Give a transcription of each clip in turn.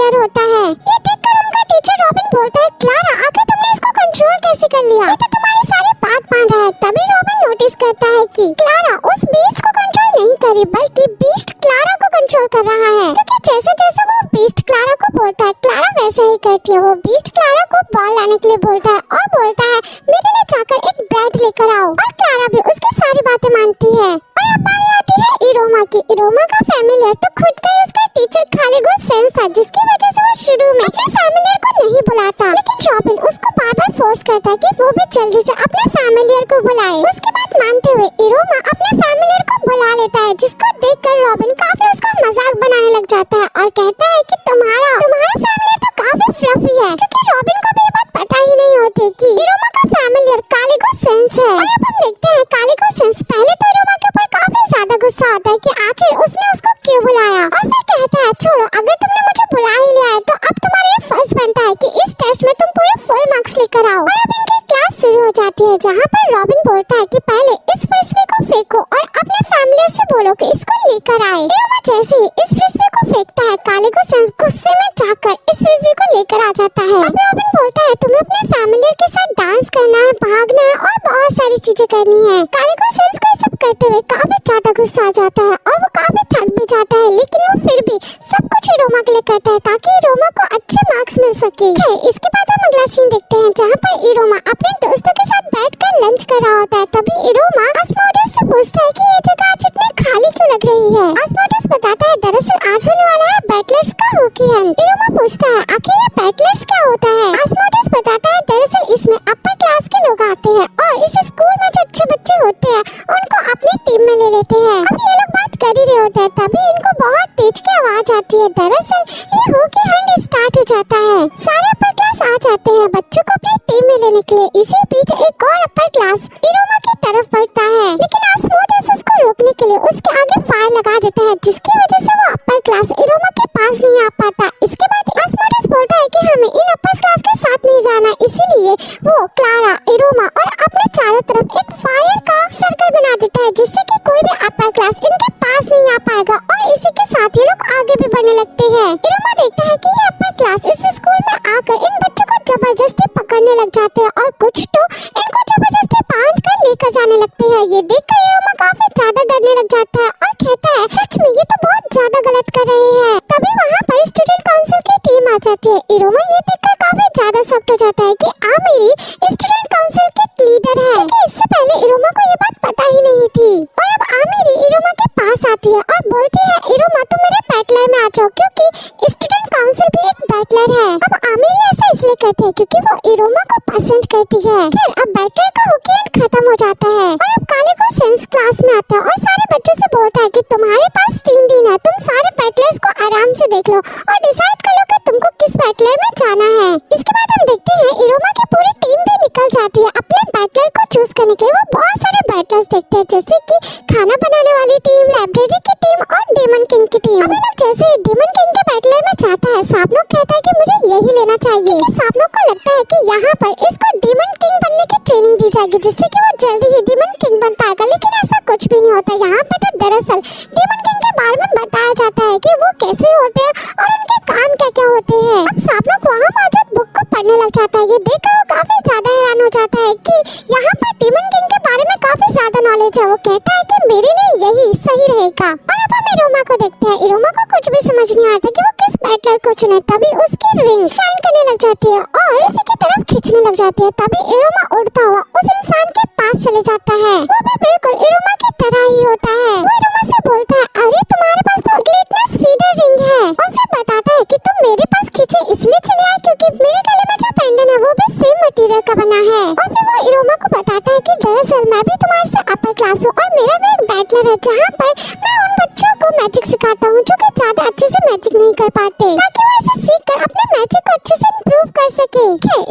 Familiar होता है। ये देखकर उनका टीचर रॉबिन बोलता है, क्लारा आखिर तुमने इसको कंट्रोल कैसे कर लिया? ये तो तुम्हारी सारी बात मान रहा है। तभी रॉबिन नोटिस करता है कि क्लारा उस बीस्ट को कंट्रोल नहीं कर रही, बल्कि बीस्ट क्लारा को कंट्रोल कर रहा है। क्योंकि जैसे जैसे वो बीस्ट क्लारा को बोलता है, क्लारा वैसे ही करती है। वो बीस्ट क्लारा को बॉल लाने के लिए बोलता है और बोलता है, मेरे लिए जाकर एक ब्रेड लेकर आओ। और क्लारा भी उसकी सारी बातें मानती है। और अब बारी आती है इरोमा की। इरोमा का फैमिलियर तो खुद का ही उसका टीचर खालीगुड सेंस था, जिसकी वजह से वो शुरू में अपने फैमिलियर को नहीं बुलाता। लेकिन रॉबिन उसको बार बार फोर्स करता है कि वो भी जल्दी से अपने फैमिलियर को बुलाए। उसकी बात मानते हुए इरोमा अपने फैमिलियर को बुला लेता है, जिसको देखकर रॉबिन काफी उसका मजाक बनाने लग जाता है और कहता है कि तुम्हारा फैमिलियर तो काफी फ्लफी है। क्योंकि रॉबिन को भी ये बात पता ही नहीं होती कि इरोमा का फैमिलियर कालीगुड सेंस है। और अब हम देखते हैं कालीगुड सेंस पहले तो इरोमा के ऊपर काफी ज्यादा गुस्सा आता है कि आखिर उसने उसको क्यों बुलाया, और फिर कहता है, छोड़ो, अगर तुमने मुझे बुला ही लिया है तो अब तुम्हारा ये फर्ज बनता है कि इस टेस्ट में तुम पूरे फुल मार्क्स लेकर आओ। और अब इनकी क्लास शुरू हो जाती है, जहाँ पर रॉबिन बोलता है कि पहले इस फ्रिस्बी को फेंको और अपने फैमिलियर से बोलो कि इसको लेकर आए। इरोमा जैसे ही इस फ्रिस्बी को फेंकता है, कालीगुड सेंस गुस्से में जाकर इस फ्रिस्बी को लेकर आ जाता है। अब रॉबिन बोलता है, तुम्हें अपने फैमिलियर के साथ डांस करना है, भागना है और बहुत सारी चीजें करनी है। कालीगुड सेंस को ये सब करते हुए काफी ज्यादा गुस्सा आ जाता है और वो काफी थक भी जाता है। लेकिन वो फिर भी सब कुछ इरोमा के लिए करता है ताकि इरोमा को अच्छे मार्क्स मिल सके। इसके बाद हम अगला सीन देखते हैं, जहाँ पर इरोमा अपने दोस्तों के साथ बैठकर लंच कर रहा होता है। तभी इरोमा ऑस्मोडियस से पूछता है कि ये जगह आज इतनी खाली क्यों लग रही है। ऑस्मोडियस बताता है, दरअसल आज होने वाला है बैटलर्स का वीकेंड। इरोमा पूछता है, आखिर ये बैटलर्स क्या होता है। ऑस्मोडियस बताता है, दरअसल इसमें अपर क्लास के लोग आते हैं और इस स्कूल में जो अच्छे बच्चे होते हैं उनको अपनी टीम में ले लेते हैं। अब ये लोग बात कर ही रहे होते हैं, तभी इनको बहुत तेज की आवाज आती है। दरअसल ये हॉकी हंड स्टार्ट हो जाता है। सारे अपर क्लास आ जाते हैं बच्चों को अपनी टीम में लेने के लिए। इसी बीच एक और अपर क्लास इरोमा की तरफ बढ़ता है, लेकिन ऑस्मोडियस उसको रोकने के लिए उसके आगे फायर लगा देता है, जिसकी वजह से वो अपर क्लास इरोमा के पास नहीं आ पाता। इसके बाद ऑस्मोडियस बोलता है कि हमें इन अपर क्लास के साथ नहीं जाना, इसीलिए वो क्लारा, इरोमा और अपने चारों तरफ एक फायर का सर्कल बना देता है, जिससे कि कोई भी अपर क्लास इनके पास नहीं आ पाएगा। और इसी के साथ ये लोग आगे भी बढ़ने लगते हैं। इरोमा देखता है कि ये अपर क्लास इस स्कूल में आकर इन बच्चों को जबरदस्ती पकड़ने लग जाते हैं और कुछ तो इनको जबरदस्ती बांध कर लेकर जाने लगते हैं। ये देखकर इरोमा काफी ज्यादा डरने लग जाता है और कहता है, सच में ये तो बहुत ज्यादा गलत कर रहे हैं। तभी वहाँ पर स्टूडेंट काउंसिल की टीम आ जाती है। इरोमा ये देखकर काफी ज्यादा शॉक्ड हो जाता है कि आमिरी स्टूडेंट काउंसिल की लीडर है, क्योंकि इससे पहले इरोमा को ये बात पता ही नहीं थी। और अब आमिरी इरोमा के पास आती है और बोलती है, इरोमा तुम मेरे बैटलर में आ जाओ, क्योंकि स्टूडेंट काउंसिल भी एक बैटलर है। अब आमिरी ऐसा इसलिए कहती है क्योंकि वो इरोमा को पसंद करती है। खैर अब बैटलर का वीकेंड खत्म हो जाता है और अब कालीगुड सेंस क्लास में आता है और सारे बच्चों से बोलता है कि तुम्हारे पास 3 दिन है, तुम सारे बैटलर्स को आराम से देख लो और डिसाइड कर लो कि तुमको किस बैटलर में जाना है। इसके बाद हम देखते हैं इरोमा की पूरी टीम भी निकल जाती है अपने बैटलर को चूज करने के लिए। वो बहुत सारे बैटलर्स देखते हैं, जैसे कि खाना बनाने वाली टीम, लाइब्रेरी की टीम और डेमन किंग की टीम। अभी लोग जैसे ही डेमन किंग के बैटलर में जाता है, सापनोक कहता है कि मुझे यही लेना चाहिए। सापनोक को लगता है कि यहाँ पर इसको डेमन किंग बनने की ट्रेनिंग दी जाएगी, जिससे कि वो जल्दी ही डेमन किंग बन पाएगा। लेकिन ऐसा कुछ भी नहीं होता। यहाँ पे तो दरअसल डेमन किंग के बारे में बताया जाता है कि वो कैसे होते हैं और उनके काम क्या क्या होते हैं। अब सापनोक वहाँ मौजूद बुक को पढ़ने लग जाता है। ये देखकर वो काफी ज्यादा हैरान हो जाता है कि यहाँ पर डेमन किंग के बारे में काफी ज्यादा नॉलेज है। वो कहता है कि मेरे लिए यही सही रहेगा। और अब हम इरोमा को देखते हैं। इरोमा को कुछ भी समझ नहीं आता कि वो किस बैटलर को चुने। तभी उसकी रिंग शाइन करने लग जाती है और किसी की तरफ खींचने लग जाती है। तभी इरोमा उड़ता हुआ उस इंसान के पास चले जाता है। वो भी बिल्कुल इरोमा की तरह ही होता है। वो इरोमा से बोलता है, अरे तुम्हारे पास तो ग्लिटनेस फीडर रिंग है। और फिर बताता है कि तुम मेरे पास खींचे इसलिए चले आए क्योंकि मेरे गले में जो पेंडेंट है वो भी सेम मटेरियल का बना है। और फिर वो इरोमा को बताता है कि दरअसल मैं भी तुम्हारे से अपर क्लास हूँ और मेरा भी एक बैटलर है, जहाँ पर मैं उन बच्चों को मैजिक सिखाता हूँ जो कि ज्यादा अच्छे से मैजिक नहीं कर पाते, ताकि वो इसे सीख कर अपने मैजिक को अच्छे से इम्प्रूव कर सके।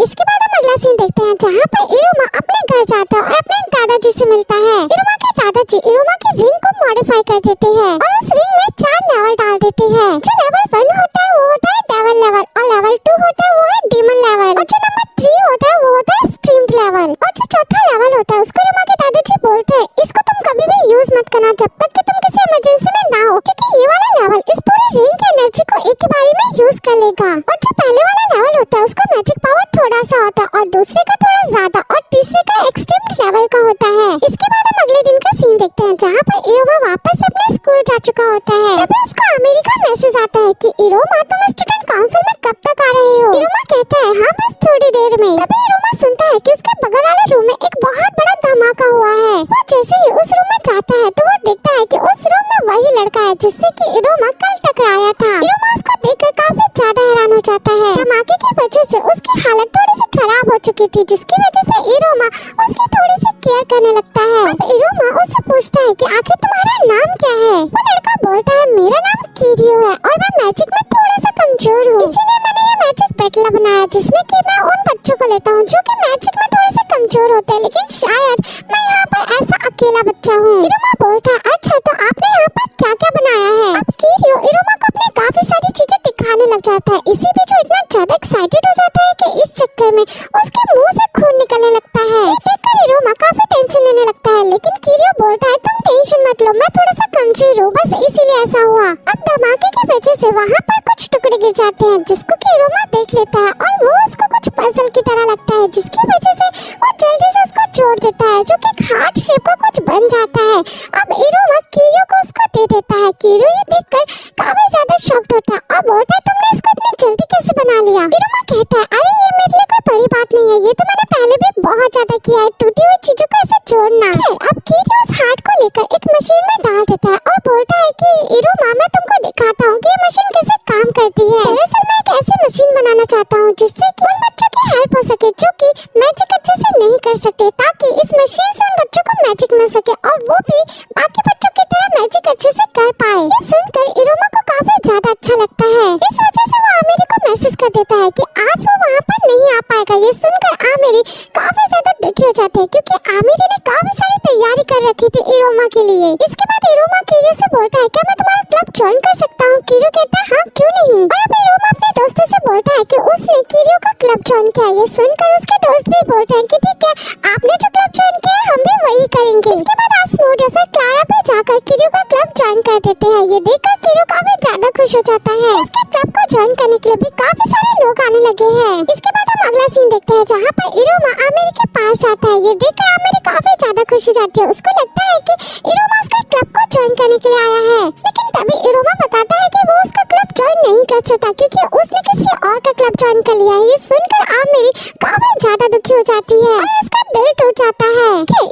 इसके बाद हम अगला सीन देखते हैं, जहाँ पर इरोमा अपने घर जाता है और अपने दादाजी से मिलता है। इरोमा के दादाजी इरोमा की रिंग को मॉडिफाई कर देते हैं और उस रिंग में 4 लेवल डाल देते हैं। जो लेवल 1 होता है वो होता है डेविल लेवल, और लेवल 2 होता है वो है डीमन लेवल, और जो नंबर 3 होता है वो होता है स्ट्रीम्ड लेवल, और जो चौथा लेवल होता है उसको इरोमा के दादाजी बोलते हैं, इसको तुम कभी भी यूज मत करना जब तक कि तुम किसी इमरजेंसी में ना हो, क्योंकि ये वाला लेवल इस पूरी रिंग की एनर्जी को एक ही बारी में यूज कर लेगा। और जो पहले वाला लेवल होता है उसका मैजिक पावर थोड़ा सा होता है और दूसरे का थोड़ा ज्यादा और तीसरे का एक्सट्रीम लेवल का होता है। इसके बाद हम अगले दिन का सीन देखते हैं जहाँ पर इरोमा वापस अपने स्कूल जा चुका होता है। तभी उसको अमेरिका मैसेज आता है कि इरोमा तुम स्टूडेंट काउंसिल में कब तक आ रहे हो। इरोमा कहता है हाँ बस थोड़ी देर में। तभी इरोमा सुनता है कि उसके बगल वाले रूम में एक बहुत बड़ा धमाका हुआ है। वो जैसे ही उस रूम में जाता है तो वो देखता है कि उस रूम में वही लड़का है जिससे कि इरोमा कल टकराया था। इरोमा उसको देखकर काफी ज्यादा हैरान हो जाता है। धमाके की वजह से उसकी हालत थोड़ी सी खराब हो चुकी थी जिसकी वजह से इरोमा उसकी थोड़ी सी केयर करने लगता है। अब इरोमा उससे पूछता है कि आखिर तुम्हारा नाम क्या है। वो लड़का बोलता है मेरा नाम किरियो है और मैं मैजिक में थोड़ा सा कमजोर हूँ, इसीलिए मैंने ये मैजिक पेटला बनाया जिसमें कि मैं उन बच्चों को लेता हूँ जो कि मैजिक में थोड़े से कमजोर होते हैं, लेकिन शायद मैं यहाँ पर ऐसा अकेला बच्चा हूँ। इरोमा बोलता है अच्छा तो आपने यहाँ पर क्या क्या बनाया है। अब किरियो इरोमा को अपनी काफी सारी चीजें दिखाने लग जाता है। इसी बीच वो इतना ज्यादा एक्साइटेड हो जाता है कि इस चक्कर में उसके मुंह से खून निकलने लगता है। देखकर इरोमा काफी टेंशन लेने लगता है, लेकिन किरियो बोलता है तुम टेंशन मत लो, मैं थोड़ा सा कमजोर हूँ, बस इसीलिए ऐसा हुआ। अब धमाके की वजह से वहाँ पर कुछ टुकड़े गिर जाते हैं जिसको कि इरोमा देख लेता है और वो उसको कुछ पजल की तरह लगता है जिसकी वजह से वो जल्दी से उसको जोड़ देता है जो कि हार्ट शेप का कुछ बन जाता है। अब इरोमा किरियो को उसको दे देता है। किरियो ये देखकर काफी ज्यादा शॉक्ड होता है और बोलता है तुमने इसको इतनी जल्दी कैसे बना लिया। इरोमा कहता है अरे ये मेरे लिए कोई बड़ी बात नहीं है, ये तो मैंने पहले भी बहुत ज्यादा किया है, टूटी हुई चीजों को ऐसे जोड़ना। अब किरियो उस हार्ट को लेकर एक मशीन में डाल देता है और बोलता है कि इरोमा मैं तुमको दिखाता हूँ कि ये मशीन कैसे काम करती है। दरअसल मैं एक ऐसी मशीन बनाना चाहता हूँ जिससे कि उन बच्चों की हेल्प हो सके जो कि मैजिक अच्छे से नहीं कर सकते, ताकि इस मशीन से उन बच्चों को मैजिक मिल सके और वो भी बाकी बच्चों की तरह मैजिक अच्छे से कर पाए। ये सुनकर इरोमा को काफी ज्यादा अच्छा लगता है। इस वजह से वो आमिरी को मैसेज कर देता है कि आज वो वहाँ पर नहीं आ पाएगा। ये सुनकर आमिरी काफी ज्यादा दुखी हो जाते हैं क्योंकि आमिरी ने काफी सारी तैयारी कर रखी थी इरोमा के लिए। इसके बाद इरोमा किरियो से बोलता है क्या मैं तुम्हारा क्लब ज्वाइन कर सकता हूँ। किरियो कहता है हाँ क्यों नहीं। और अब इरोमा अपने दोस्तों से बोलता है कि उसने किरियो का क्लब ज्वाइन किया। ये सुनकर उसके दोस्त भी बोलते हैं कि ठीक है आपने जो क्लब ज्वाइन किया हम भी वही करेंगे। इसके बाद आसमोडियस और क्लारा भी जाकर किरियो का क्लब ज्वाइन कर देते हैं। ये देखकर किरियो काफी ज्यादा खुश हो जाता है। उसके क्लब को ज्वाइन करने के लिए भी काफी सारे लोग आने लगे हैं। इसके बाद हम अगला सीन देखते हैं जहाँ पर इरोमा आमिरी के पास जाता है। ये देखकर आमिरी काफी ज्यादा खुश हो जाती है। उसको लगता है कि इरोमा उसके क्लब को ज्वाइन करने के लिए आया है, लेकिन तभी इरोमा बताता है कि वो उसका क्लब ज्वाइन नहीं कर सकता क्योंकि उसने किसी और का क्लब ज्वाइन कर लिया है। ये सुनकर आमिरी काफी ज्यादा दुखी हो जाती है और उसका दिल टूट जाता है।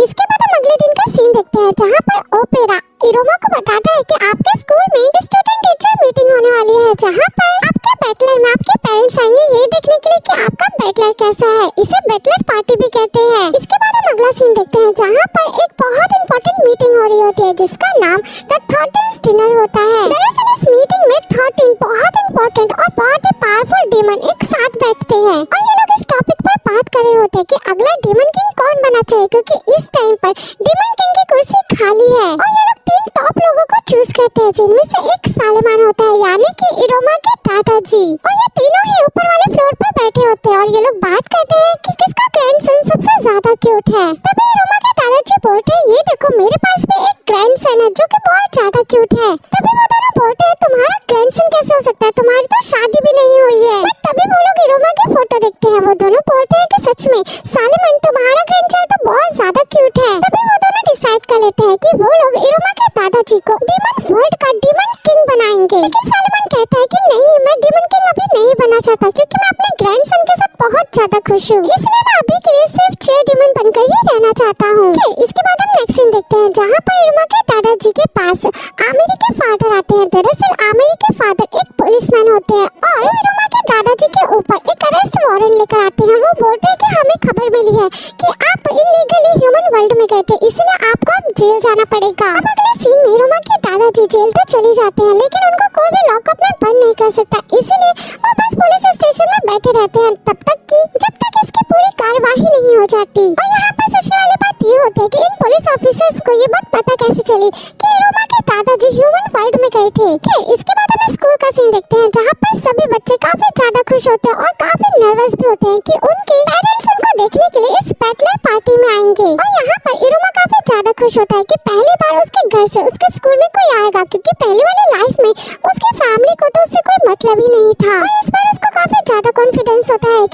इसके बाद हम अगले दिन का सीन देखते हैं जहाँ पर ओपेरा इरोमा को बताता है कि आपके स्कूल में स्टूडेंट टीचर मीटिंग होने वाली है जहाँ पर आपके बैटलर में आपके पेरेंट्स आएंगे ये देखने के लिए कि आपका बैटलर कैसा है। इसे बैटलर पार्टी भी कहते हैं। इसके बाद हम अगला सीन देखते हैं जहाँ पर एक बहुत इंपॉर्टेंट मीटिंग हो रही होती है जिसका नाम द 13th डिनर होता है। दरअसल इस मीटिंग में 13 बहुत इंपॉर्टेंट और बहुत ही पावरफुल डीमन एक साथ बैठते हैं और ये लोग इस टॉपिक पर बात कर रहे होते हैं कि अगला डीमन किंग कौन बनना चाहिए, क्योंकि इस टाइम पर डीमन किंग की कुर्सी खाली है। और ये लोग 3 टॉप लोगों को चूज करते हैं जिनमें से एक सालेमान होता है यानी कि इरोमा के दादाजी। और ये तीनों ही ऊपर वाले फ्लोर पर बैठे होते हैं और ये लोग बात करते हैं कि किसका ग्रैंडसन सबसे ज्यादा क्यूट है। तभी इरोमा के दादाजी बोलते हैं ये देखो मेरे पास भी एक ग्रैंडसन है जो कि बहुत ज्यादा क्यूट है। तभी वो दोनों बोलते हैं तुम्हारा ग्रैंडसन कैसे हो सकता है, तुम्हारी तो शादी भी नहीं हुई है। बट तभी वो लोग इरोमा की फोटो देखते हैं। वो दोनों बोलते हैं कि सच में सालेमान तुम्हारा ग्रैंडचाइल्ड तो बहुत ज्यादा क्यूट है। तभी वो दोनों डिसाइड कर लेते हैं कि वो लोग इरोमा के दादाजी को डीमन वर्ल्ड का डीमन किंग बनाएंगे। लेकिन सालेमान कहता है कि नहीं मैं डीमन किंग अभी नहीं बनना चाहता क्योंकि मैं अपने ग्रैंडसन के साथ बहुत ज्यादा खुश हूँ, इसलिए मैं अभी के लिए सिर्फ 6 डीमन बनकर ही रहना चाहता हूँ। इसके बाद हम नेक्स्ट सीन देखते हैं जहाँ पर इरोमा के दादाजी के पास आमिरी के फादर आते हैं। दरअसल आमिरी के फादर एक पुलिसमैन होते हैं और इरोमा के दादाजी के ऊपर एक अरेस्ट वारंट लेकर आते हैं। वो बोलते हैं कि हमें खबर मिली है कि आप इलीगली ह्यूमन वर्ल्ड में गए थे, इसलिए आपको अब जेल जाना पड़ेगा। अब अगले सीन में इरोमा के दादाजी जेल तो चले जाते हैं लेकिन उनको कोई भी लॉकअप में बंद नहीं कर सकता, इसीलिए वो बस पुलिस स्टेशन में बैठे रहते हैं तब तक कि जब तक इसकी पूरी कार्यवाही नहीं हो जाती। और यहाँ पर सोचने वाली बात ये होती है कि इन पुलिस ऑफिसर्स को ये बात पता कैसे चली कि इरोमा के दादाजी ह्यूमन वर्ल्ड में गए थे। इसके बाद हमें स्कूल का सीन देखते हैं जहाँ पर सभी बच्चे काफी ज्यादा खुश होते हैं और काफी नर्वस भी होते हैं कि उनके पेरेंट्स उनको देखने के लिए इस बैटलर पार्टी में आएंगे। और यहाँ पर इरोमा काफी ज्यादा खुश होता है कि पहली बार उसके घर से उसके स्कूल में कोई आएगा, क्योंकि पहले वाली लाइफ में उसकी फैमिली को तो उससे कोई मतलब ही नहीं था। और इस बार उसको काफी ज्यादा कॉन्फिडेंस होता है कि